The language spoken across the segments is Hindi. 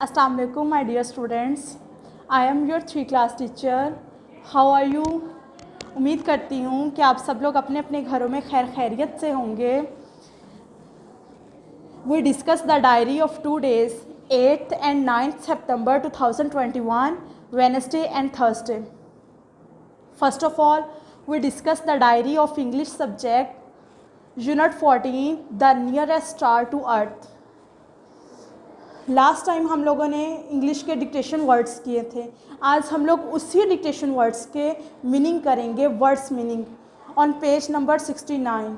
अस्सलाम वालेकुम my dear students, I am your 3 class teacher. How are you? उम्मीद करती हूँ कि आप सब लोग अपने अपने घरों में खैर खैरियत से होंगे। We discuss the diary of 2 days 8th and 9th September 2021 Wednesday and Thursday. First of all, we discuss the diary of English subject Unit 14 The Nearest Star to Earth. Last time हम लोगों ने इंग्लिश के डिक्टेशन वर्ड्स किए थे। आज हम लोग उसी डिक्टेशन वर्ड्स के मीनिंग करेंगे, words meaning on page number 69।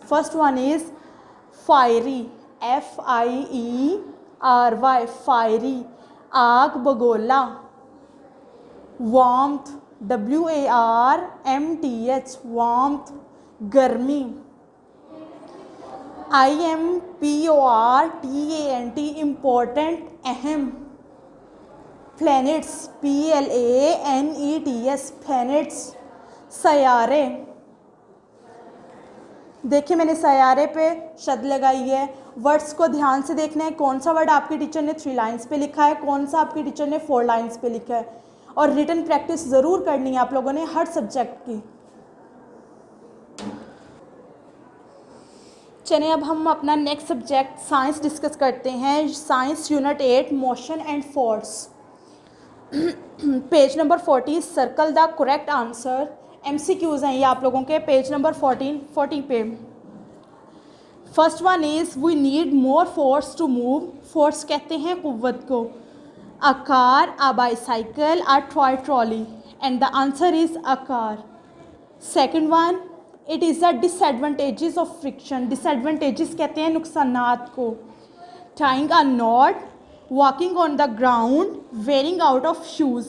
First one is fiery, FIERY, fiery, आग बगोला। वार्मथ, WARMTH, वार्मथ, गर्मी। IMPORTANT, इम्पोर्टेंट, अहम। प्लैनेट्स, PLANETS, प्लैनेट्स, सयारे। देखिए मैंने सयारे पे शब्द लगाई है। वर्ड्स को ध्यान से देखना है, कौन सा वर्ड आपके टीचर ने 3 लाइन्स पे लिखा है, कौन सा आपके टीचर ने 4 लाइन्स पे लिखा है। और रिटन प्रैक्टिस ज़रूर करनी है आप लोगों ने हर सब्जेक्ट की। चलिए अब हम अपना नेक्स्ट सब्जेक्ट साइंस डिस्कस करते हैं। Science unit 8 motion and force. Page number 40 circle the correct answer. MCQs हैं ये आप लोगों के पेज नंबर 40 पे। First one is we need more force to move. Force कहते हैं कुव्वत को। A car, a bicycle, a toy trolley, and the answer is a car. Second one, it is the disadvantages of friction. Disadvantages कहते हैं नुकसानात को। Tying a knot, walking on the ground, wearing out of shoes.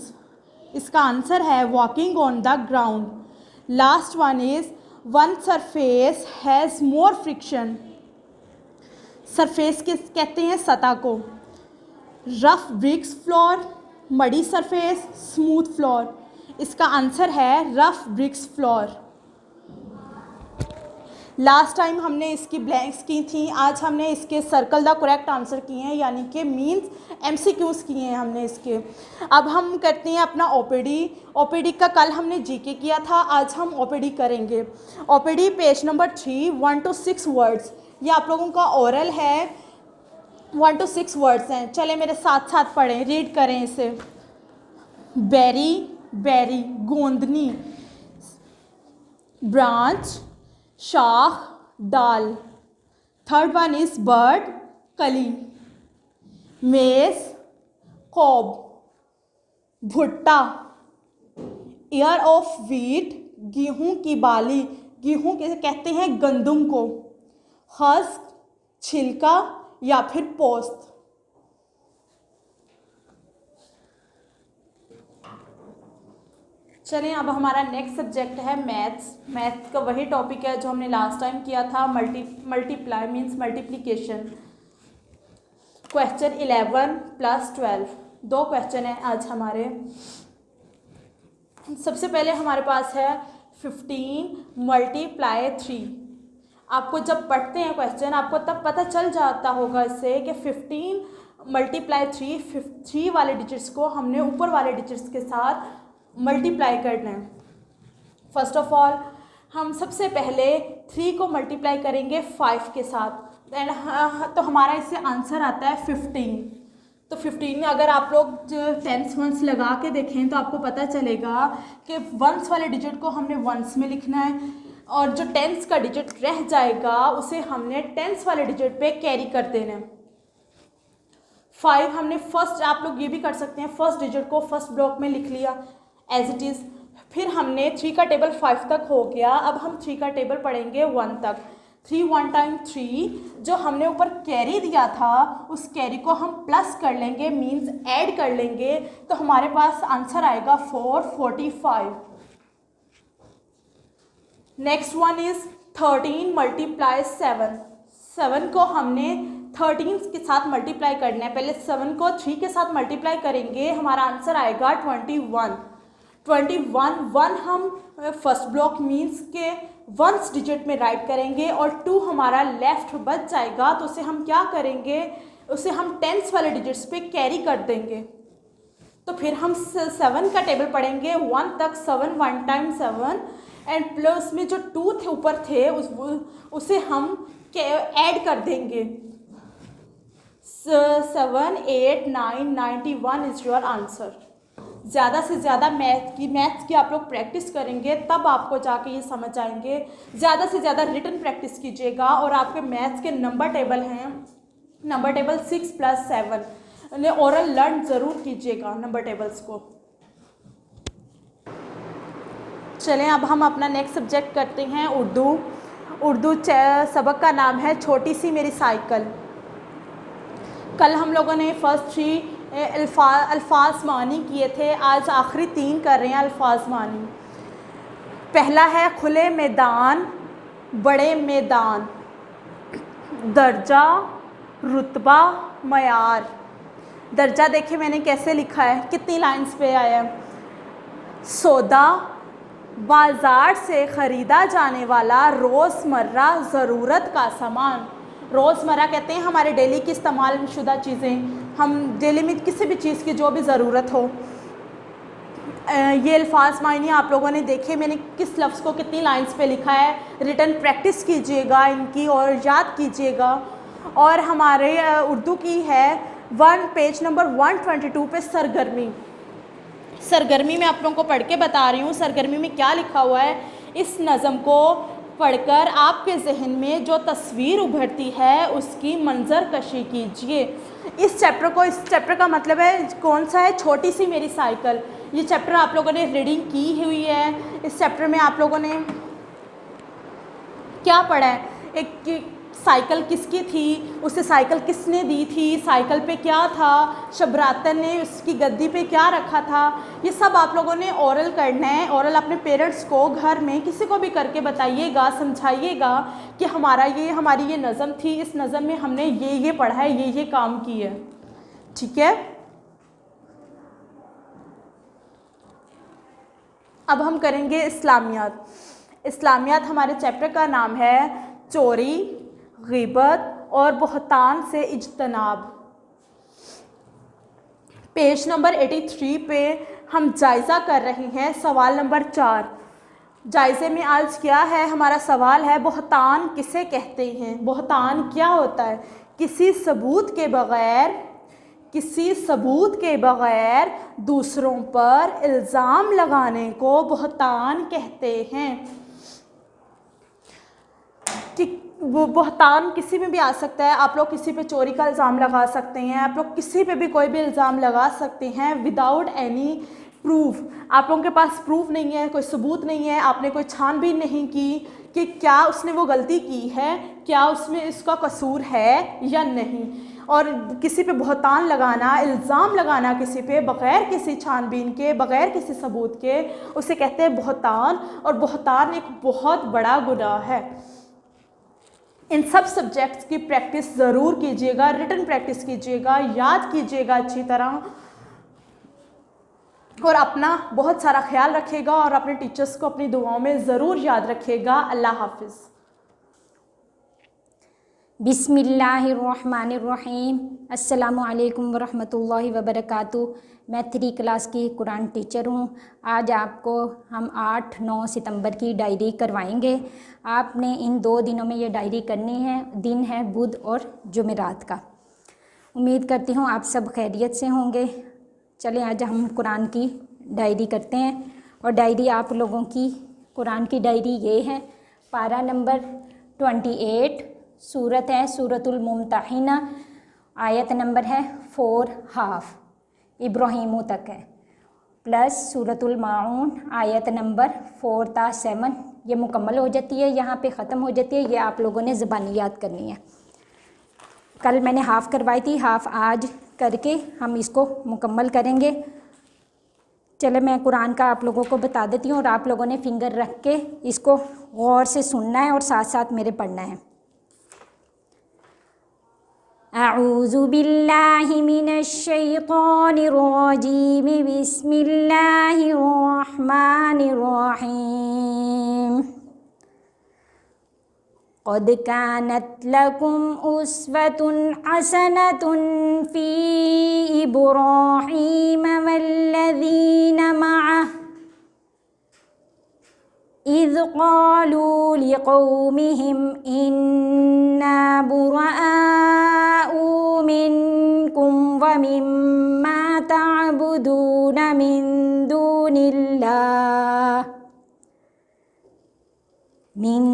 इसका आंसर है walking on the ground. Last one is one surface has more friction. Surface किस कहते हैं सतह को। Rough bricks floor, muddy surface, smooth floor. इसका आंसर है rough bricks floor. Last time हमने इसकी ब्लैंक्स की थी, आज हमने इसके सर्कल द करेक्ट आंसर किए हैं, यानी कि मीन्स MCQs किए हैं हमने इसके। अब हम करते हैं अपना OPD का कल हमने GK किया था, आज हम OPD करेंगे। OPD page number 3 1 to 6 words. ये आप लोगों का ओरल है, 1 to 6 वर्ड्स हैं। चले मेरे साथ साथ पढ़ें, रीड करें इसे। Berry, berry, गोंदनी। ब्रांच, शाख, डाल। थर्ड वन इज बर्ड, कली। मेज, कॉब। भुट्टा। ईयर ऑफ व्हीट, गेहूं की बाली। गेहूं के कहते हैं गंदुम को। हस्क, छिलका या फिर पोस्त। चलें अब हमारा नेक्स्ट सब्जेक्ट है मैथ्स। मैथ्स का वही टॉपिक है जो हमने लास्ट टाइम किया था, multiply means multiplication. Question 11 + 12, 2 question हैं आज हमारे। सबसे पहले हमारे पास है 15 × 3। आपको जब पढ़ते हैं क्वेश्चन आपको तब पता चल जाता होगा इससे कि 15 × 3 वाले डिजिट्स को हमने ऊपर वाले डिजिट्स के साथ मल्टीप्लाई करना है। फर्स्ट ऑफ ऑल हम सबसे पहले 3 को मल्टीप्लाई करेंगे 5 के साथ, देन तो हमारा इससे आंसर आता है 15। तो 15 अगर आप लोग टेंस वंस लगा के देखें तो आपको पता चलेगा कि वंस वाले डिजिट को हमने वंस में लिखना है और जो टेंस का डिजिट रह जाएगा उसे हमने टेंस वाले डिजिट पे कैरी कर देना है। 5 हमने फर्स्ट, आप लोग ये भी कर सकते हैं, फर्स्ट डिजिट को फर्स्ट ब्लॉक में लिख लिया एज इट इज़। फिर हमने 3 का टेबल 5 तक हो गया, अब हम 3 का टेबल पढ़ेंगे 1 तक। 3 1 × 3 जो हमने ऊपर कैरी दिया था उस कैरी को हम प्लस कर लेंगे, मीन्स ऐड कर लेंगे, तो हमारे पास आंसर आएगा 445। Next one is 13 × 7। 7 को हमने 13 के साथ मल्टीप्लाई करना है। पहले 7 को 3 के साथ मल्टीप्लाई करेंगे, हमारा आंसर आएगा 21। 1 हम फर्स्ट ब्लॉक मीन्स के वंस डिजिट में राइट करेंगे और 2 हमारा लेफ्ट बच जाएगा, तो उसे हम क्या करेंगे, उसे हम टेंस वाले डिजिट्स पे कैरी कर देंगे। तो फिर हम 7 का टेबल पढ़ेंगे 1 तक, 7 1 टाइम 7 एंड प्लस में जो 2 थे ऊपर थे उसे हम ऐड कर देंगे। 7 8 9 91 इज़ योर आंसर। ज़्यादा से ज़्यादा मैथ्स की आप लोग प्रैक्टिस करेंगे तब आपको जाके ये समझ आएंगे। ज़्यादा से ज़्यादा रिटन प्रैक्टिस कीजिएगा और आपके मैथ्स के नंबर टेबल हैं, नंबर टेबल 6 + 7 ने ओरल लर्न ज़रूर कीजिएगा नंबर टेबल्स को। चलें अब हम अपना नेक्स्ट सब्जेक्ट करते हैं उर्दू सबक का नाम है छोटी सी मेरी साइकिल। कल हम लोगों ने फर्स्ट 3 अल्फाज मानी किए थे, आज आखिरी 3 कर रहे हैं अल्फाज मानी। पहला है खुले मैदान, बड़े मैदान, दर्जा, रुतबा, मयार। दर्जा देखिए मैंने कैसे लिखा है, कितनी लाइंस पे आया है। सौदा, बाज़ार से ख़रीदा जाने वाला रोज़मर्रा ज़रूरत का सामान। रोज़मर्रा कहते हैं हमारे डेली की इस्तेमाल शुदा चीज़ें, हम डेली में किसी भी चीज़ की जो भी ज़रूरत हो। ये अल्फाज मायने आप लोगों ने देखे, मैंने किस लफ्ज़ को कितनी लाइंस पे लिखा है। रिटन प्रैक्टिस कीजिएगा इनकी और याद कीजिएगा। और हमारे उर्दू की है पेज नंबर 122 पे सरगर्मी। सरगर्मी में आप लोगों को पढ़ के बता रही हूँ सरगर्मी में क्या लिखा हुआ है। इस नज़म को पढ़कर आपके जहन में जो तस्वीर उभरती है उसकी मंजर कशी कीजिए। इस चैप्टर का मतलब है कौन सा है, छोटी सी मेरी साइकिल। ये चैप्टर आप लोगों ने रीडिंग की हुई है। इस चैप्टर में आप लोगों ने क्या पढ़ा है, एक साइकिल किसकी थी, उसे साइकिल किसने दी थी, साइकिल पे क्या था, शबरातन ने उसकी गद्दी पे क्या रखा था, ये सब आप लोगों ने ओरल करना है। ओरल अपने पेरेंट्स को घर में किसी को भी करके बताइएगा, समझाइएगा कि हमारी ये नज़म थी, इस नज़म में हमने ये पढ़ा है, ये काम की है। ठीक है, अब हम करेंगे इस्लामियात। इस्लामियात हमारे चैप्टर का नाम है चोरी, ग़ीबत और बहतान से इज्तनाब। पेज नंबर 83 पे हम जायज़ा कर रहे हैं सवाल नंबर 4। जायज़े में आज क्या है, हमारा सवाल है बहतान किसे कहते हैं। बहतान क्या होता है, किसी सबूत के बग़ैर दूसरों पर इल्ज़ाम लगाने को बहतान कहते हैं। कि वो बहतान किसी में भी आ सकता है। आप लोग किसी पे चोरी का इल्ज़ाम लगा सकते हैं, आप लोग किसी पे भी कोई भी इल्ज़ाम लगा सकते हैं विदाउट एनी प्रूफ। आप लोगों के पास प्रूफ नहीं है, कोई सबूत नहीं है, आपने कोई छानबीन नहीं की कि क्या उसने वो गलती की है, क्या उसमें इसका कसूर है या नहीं। और किसी पे बहतान लगाना, इल्ज़ाम लगाना किसी पे बग़ैर किसी छानबीन के, बग़ैर किसी सबूत के, उसे कहते हैं बहतान। और बहतान एक बहुत बड़ा गुनाह है। इन सब सब्जेक्ट्स की प्रैक्टिस ज़रूर कीजिएगा, रिटन प्रैक्टिस कीजिएगा, याद कीजिएगा अच्छी तरह और अपना बहुत सारा ख्याल रखिएगा और अपने टीचर्स को अपनी दुआओं में ज़रूर याद रखिएगा। अल्लाह हाफिज़। बिस्मिल्लाहिर्रहमानिर्रहीम। अस्सलामु अलैकुम वरहमतुल्लाहि वबरकातुहू। मैं 3 क्लास की कुरान टीचर हूँ। आज आपको हम 8-9 सितंबर की डायरी करवाएंगे। आपने इन 2 दिनों में ये डायरी करनी है। दिन है बुध और जुमेरात का। उम्मीद करती हूँ आप सब खैरियत से होंगे। चलें आज हम कुरान की डायरी करते हैं। और डायरी आप लोगों की कुरान की डायरी ये है। पारा नंबर 28, सूरत है सूरतुल मुमतहिना, आयत नंबर है 4 इब्राहीम तक है, प्लस सूरतुल माऊन आयत नंबर 4 ता 7 ये मुकम्मल हो जाती है, यहाँ पे ख़त्म हो जाती है। ये आप लोगों ने ज़बानी याद करनी है। कल मैंने हाफ़ करवाई थी, हाफ़ आज करके हम इसको मुकम्मल करेंगे। चले मैं कुरान का आप लोगों को बता देती हूँ और आप लोगों ने फिंगर रख के इसको गौर से सुनना है और साथ साथ मेरे पढ़ना है। अऊज़ु बिल्लाहि मिनश शैतानिर रजीम, बिस्मिल्लाहिर रहमानिर रहीम। क़द कानत लकुम उस्वतुन हसनतुन फ़ी इब्राहीम वल्लज़ीना मअह इज़ क़ालू लिक़ौमिहिम इन्ना बुराअउ मिनकुम व मिम्मा तअबुदून मिन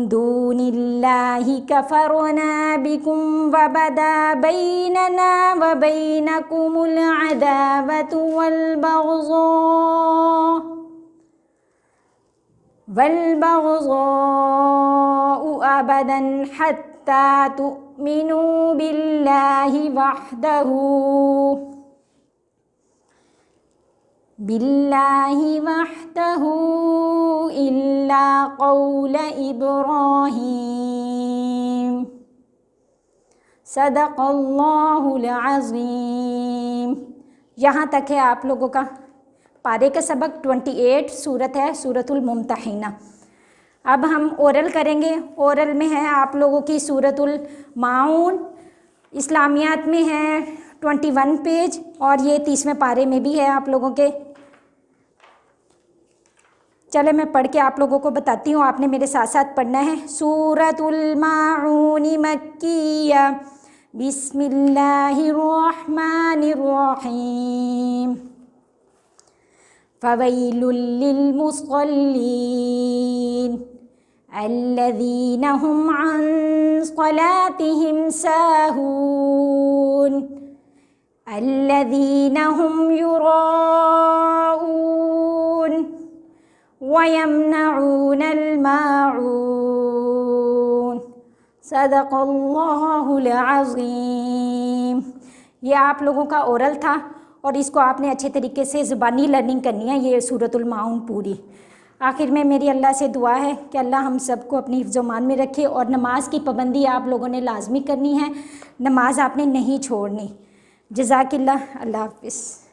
दूनिल्लाहि कफ़रना बिकुम व बदा बैनना व बैनकुमुल अदावतु वल बग़ज़ाउ अबदन हत्ता तु'मिनू बिल्लाहि वहदहु इल्ला क़ौल इब्राहीम सदक़ल्लाहुल अज़ीम। यहाँ तक है आप लोगों का पारे का सबक 28 सूरत है सूरतुल मुम्तहिना। अब हम ओरल करेंगे। ओरल में है आप लोगों की सूरतुल माऊन, इस्लामियात में है 21 पेज और ये 30वें पारे में भी है आप लोगों के। चले मैं पढ़ के आप लोगों को बताती हूँ, आपने मेरे साथ साथ पढ़ना है। सूरतुल माऊन मक्किया, बिस्मिल्लाहिर्रहमानिर्रहीम। फ़वैलुल लिलमुसल्लीन अल्लज़ीना हुम अन सलातिहिम साहून अल्लज़ीना हुम युराऊन व यमनऊनल माऊन सदक़ल्लाहुल अज़ीम। ये आप लोगों का ओरल था और इसको आपने अच्छे तरीके से ज़ुबानी लर्निंग करनी है, ये सूरतुल माऊन पूरी। आखिर में मेरी अल्लाह से दुआ है कि अल्लाह हम सबको अपनी हिफ्ज़ मान में रखे और नमाज की पाबंदी आप लोगों ने लाजमी करनी है, नमाज आपने नहीं छोड़नी। जज़ाकिल्लाह, अल्लाह हाफ़िज़।